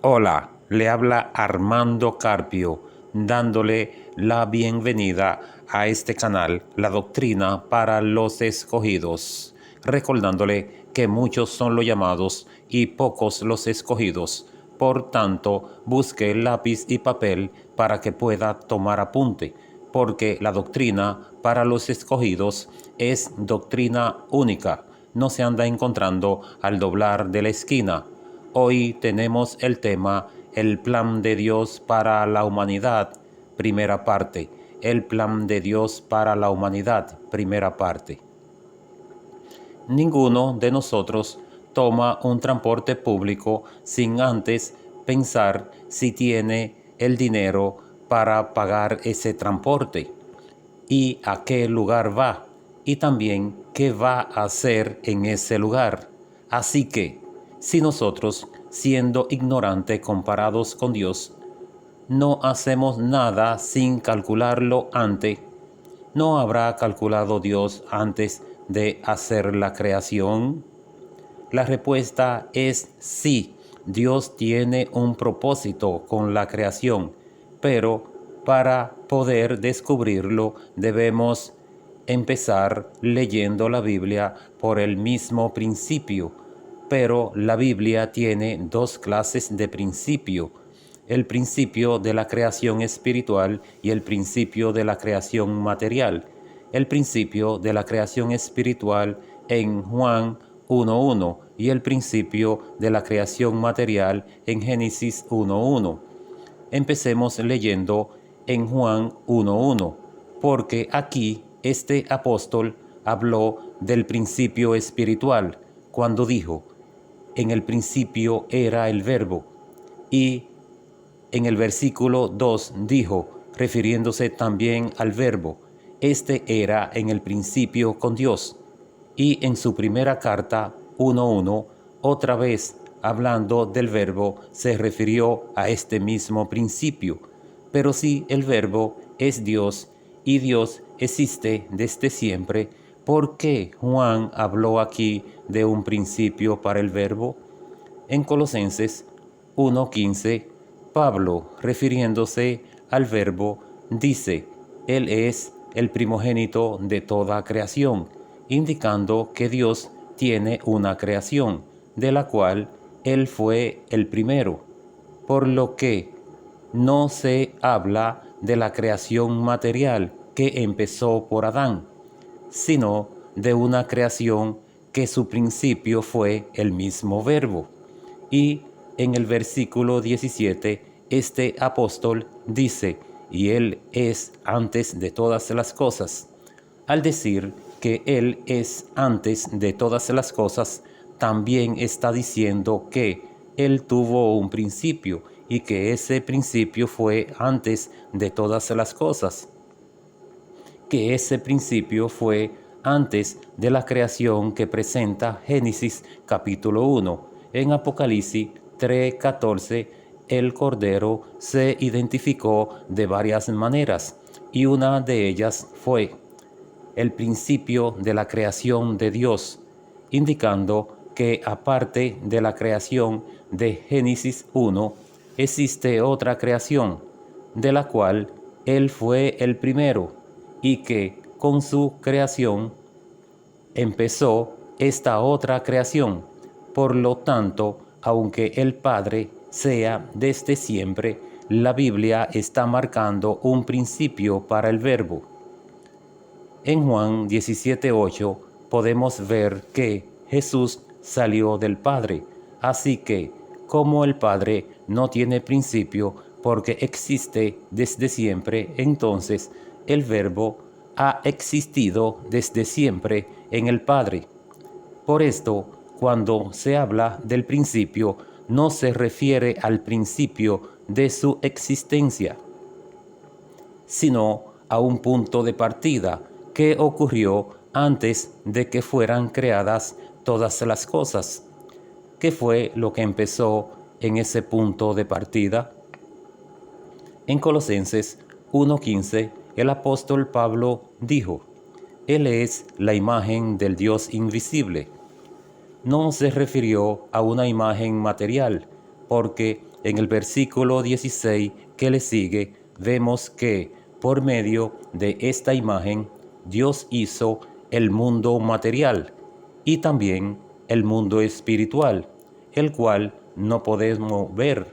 Hola, le habla Armando Carpio, dándole la bienvenida a este canal, La Doctrina para los Escogidos, recordándole que muchos son los llamados y pocos los escogidos. Por tanto, busque lápiz y papel para que pueda tomar apunte, porque la doctrina para los escogidos es doctrina única, no se anda encontrando al doblar de la esquina. Hoy tenemos el tema El plan de Dios para la humanidad, primera parte. El plan de Dios para la humanidad, primera parte. Ninguno de nosotros toma un transporte público sin antes pensar si tiene el dinero para pagar ese transporte y a qué lugar va y también qué va a hacer en ese lugar. Así que, si nosotros, siendo ignorantes comparados con Dios, no hacemos nada sin calcularlo antes, ¿no habrá calculado Dios antes de hacer la creación? La respuesta es sí. Dios tiene un propósito con la creación, pero para poder descubrirlo debemos empezar leyendo la Biblia por el mismo principio. Pero la Biblia tiene dos clases de principio: el principio de la creación espiritual y el principio de la creación material. El principio de la creación espiritual en Juan 1:1 y el principio de la creación material en Génesis 1:1. Empecemos leyendo en Juan 1:1, porque aquí este apóstol habló del principio espiritual cuando dijo: en el principio era el Verbo, y en el versículo 2 dijo, refiriéndose también al Verbo, este era en el principio con Dios. Y en su primera carta 1:1, otra vez hablando del Verbo, se refirió a este mismo principio. Pero si el Verbo es Dios y Dios existe desde siempre, ¿por qué Juan habló aquí de un principio para el Verbo? En Colosenses 1:15, Pablo, refiriéndose al Verbo, dice: Él es el primogénito de toda creación, indicando que Dios tiene una creación, de la cual Él fue el primero, por lo que no se habla de la creación material que empezó por Adán, sino de una creación que su principio fue el mismo Verbo. Y en el versículo 17, este apóstol dice: y Él es antes de todas las cosas. Al decir que Él es antes de todas las cosas, también está diciendo que Él tuvo un principio y que ese principio fue antes de todas las cosas. Que ese principio fue antes de la creación que presenta Génesis capítulo 1. En Apocalipsis 3:14, el Cordero se identificó de varias maneras, y una de ellas fue el principio de la creación de Dios, indicando que aparte de la creación de Génesis 1, existe otra creación, de la cual Él fue el primero, y que con su creación empezó esta otra creación. Por lo tanto, aunque el Padre sea desde siempre, la Biblia está marcando un principio para el Verbo. En Juan 17:8 podemos ver que Jesús salió del Padre, así que como el Padre no tiene principio porque existe desde siempre, entonces el Verbo ha existido desde siempre en el Padre. Por esto, cuando se habla del principio, no se refiere al principio de su existencia, sino a un punto de partida que ocurrió antes de que fueran creadas todas las cosas. ¿Qué fue lo que empezó en ese punto de partida? En Colosenses 1:15, el apóstol Pablo dijo: Él es la imagen del Dios invisible. No se refirió a una imagen material, porque en el versículo 16 que le sigue, vemos que por medio de esta imagen Dios hizo el mundo material y también el mundo espiritual, el cual no podemos ver.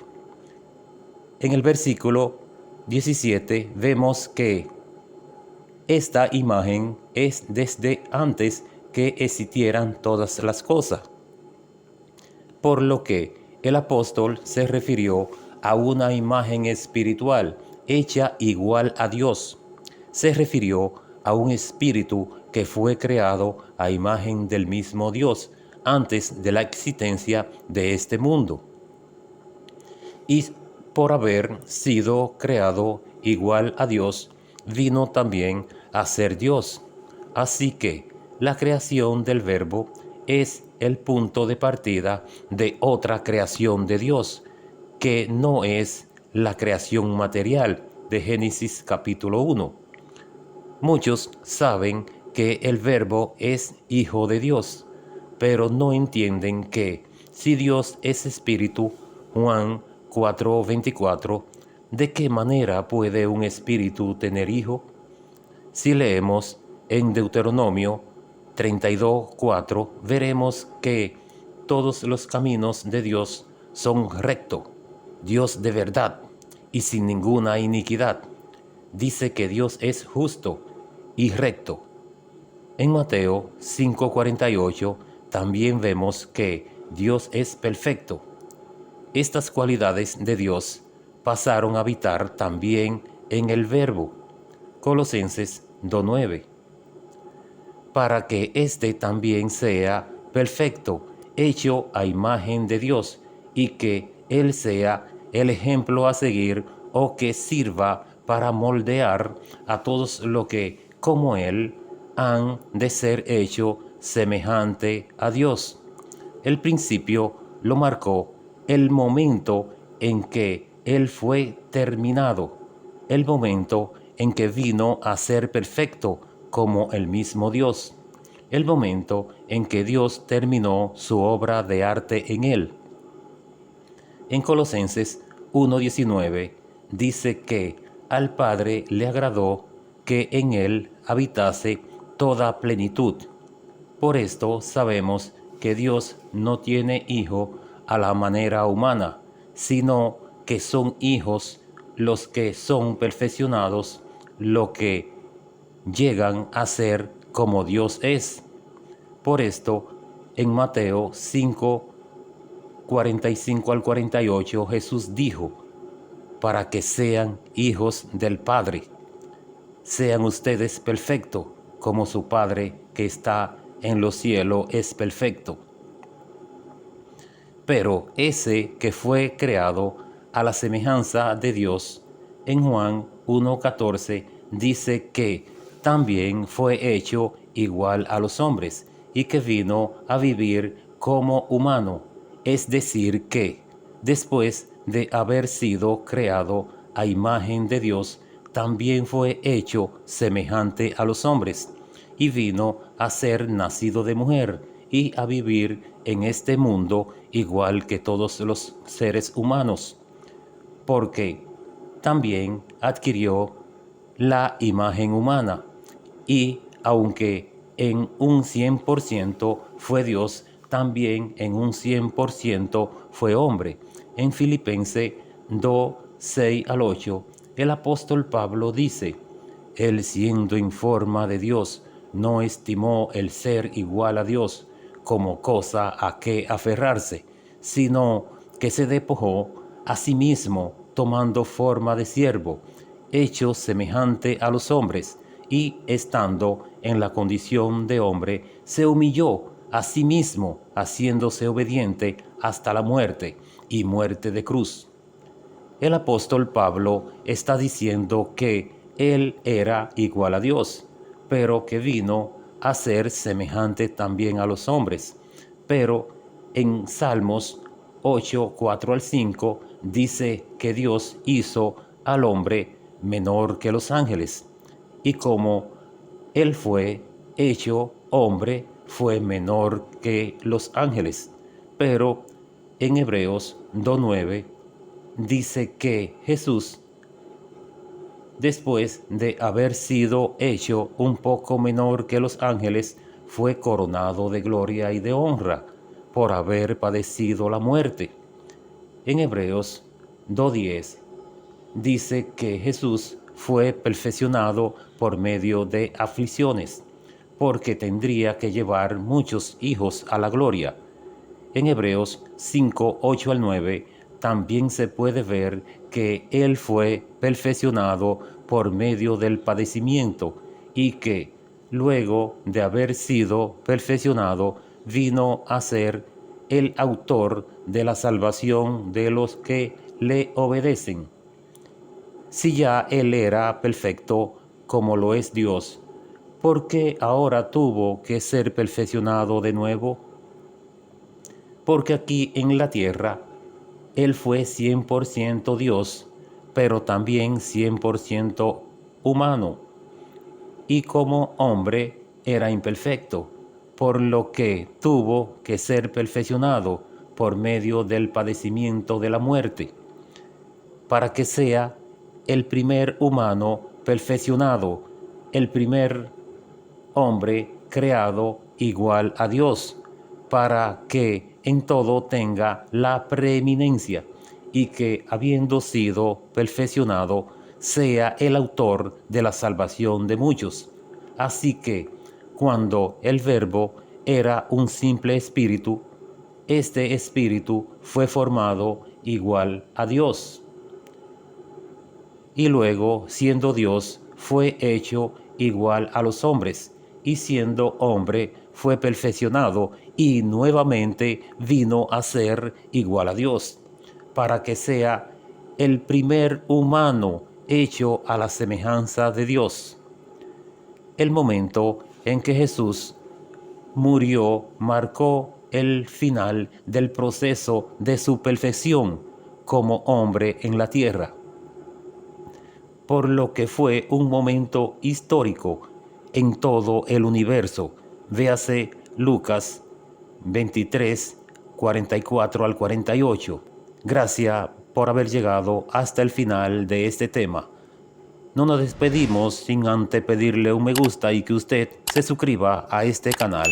En el versículo 17 vemos que esta imagen es desde antes que existieran todas las cosas, por lo que el apóstol se refirió a una imagen espiritual hecha igual a Dios. Se refirió a un espíritu que fue creado a imagen del mismo Dios antes de la existencia de este mundo. Y por haber sido creado igual a Dios, vino también a ser Dios. Así que la creación del Verbo es el punto de partida de otra creación de Dios, que no es la creación material de Génesis capítulo 1. Muchos saben que el Verbo es Hijo de Dios, pero no entienden que si Dios es Espíritu, Juan 4:24, ¿de qué manera puede un espíritu tener hijo? Si leemos en Deuteronomio 32:4, veremos que todos los caminos de Dios son rectos, Dios de verdad y sin ninguna iniquidad. Dice que Dios es justo y recto. En Mateo 5:48 también vemos que Dios es perfecto. Estas cualidades de Dios pasaron a habitar también en el Verbo. Colosenses 2:9. Para que éste también sea perfecto, hecho a imagen de Dios, y que Él sea el ejemplo a seguir o que sirva para moldear a todos los que, como Él, han de ser hecho semejante a Dios. El principio lo marcó el momento en que Él fue terminado, el momento en que vino a ser perfecto como el mismo Dios, el momento en que Dios terminó su obra de arte en Él. En Colosenses 1:19 dice que al Padre le agradó que en Él habitase toda plenitud. Por esto sabemos que Dios no tiene hijo a la manera humana, sino que son hijos los que son perfeccionados, lo que llegan a ser como Dios es. Por esto, en Mateo 5:45 al 48, Jesús dijo, para que sean hijos del Padre, sean ustedes perfectos, como su Padre que está en los cielos es perfecto. Pero ese que fue creado a la semejanza de Dios, en Juan 1:14 dice que también fue hecho igual a los hombres y que vino a vivir como humano, es decir que, después de haber sido creado a imagen de Dios, también fue hecho semejante a los hombres, y vino a ser nacido de mujer y a vivir en este mundo igual que todos los seres humanos, porque también adquirió la imagen humana y aunque en un 100% fue Dios, también en un 100% fue hombre. En Filipenses 2:6 al 8, el apóstol Pablo dice, Él siendo en forma de Dios, no estimó el ser igual a Dios como cosa a que aferrarse, sino que se despojó a sí mismo tomando forma de siervo, hecho semejante a los hombres, y estando en la condición de hombre, se humilló a sí mismo, haciéndose obediente hasta la muerte, y muerte de cruz. El apóstol Pablo está diciendo que él era igual a Dios, pero que vino a ser semejante también a los hombres. Pero en Salmos 8:4 al 5 dice que Dios hizo al hombre menor que los ángeles, y como él fue hecho hombre, fue menor que los ángeles. Pero en Hebreos 2:9 dice que Jesús, después de haber sido hecho un poco menor que los ángeles, fue coronado de gloria y de honra por haber padecido la muerte. En Hebreos 2:10 dice que Jesús fue perfeccionado por medio de aflicciones, porque tendría que llevar muchos hijos a la gloria. En Hebreos 5:8-9 también se puede ver que Él fue perfeccionado por medio del padecimiento y que, luego de haber sido perfeccionado, vino a ser el autor de la salvación de los que le obedecen. Si ya Él era perfecto como lo es Dios, ¿por qué ahora tuvo que ser perfeccionado de nuevo? Porque aquí en la tierra Él fue 100% Dios, pero también 100% humano, y como hombre era imperfecto, por lo que tuvo que ser perfeccionado por medio del padecimiento de la muerte, para que sea el primer humano perfeccionado, el primer hombre creado igual a Dios, para que en todo tenga la preeminencia y que, habiendo sido perfeccionado, sea el autor de la salvación de muchos. Así que, cuando el Verbo era un simple espíritu, este espíritu fue formado igual a Dios. Y luego, siendo Dios, fue hecho igual a los hombres, y siendo hombre, fue perfeccionado y nuevamente vino a ser igual a Dios, para que sea el primer humano hecho a la semejanza de Dios. El momento en que Jesús murió marcó el final del proceso de su perfección como hombre en la tierra, por lo que fue un momento histórico en todo el universo. Véase Lucas 23, 44 al 48. Gracias por haber llegado hasta el final de este tema. No nos despedimos sin antes pedirle un me gusta y que usted se suscriba a este canal.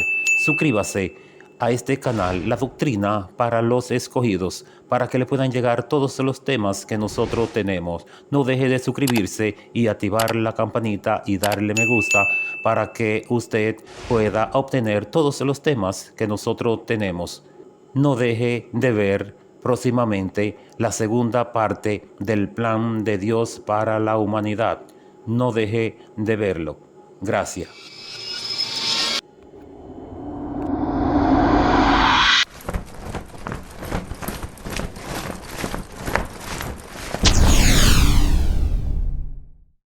Suscríbase a este canal, La Doctrina para los Escogidos, para que le puedan llegar todos los temas que nosotros tenemos. No deje de suscribirse y activar la campanita y darle me gusta para que usted pueda obtener todos los temas que nosotros tenemos. No deje de ver próximamente la segunda parte del plan de Dios para la humanidad. No deje de verlo. Gracias.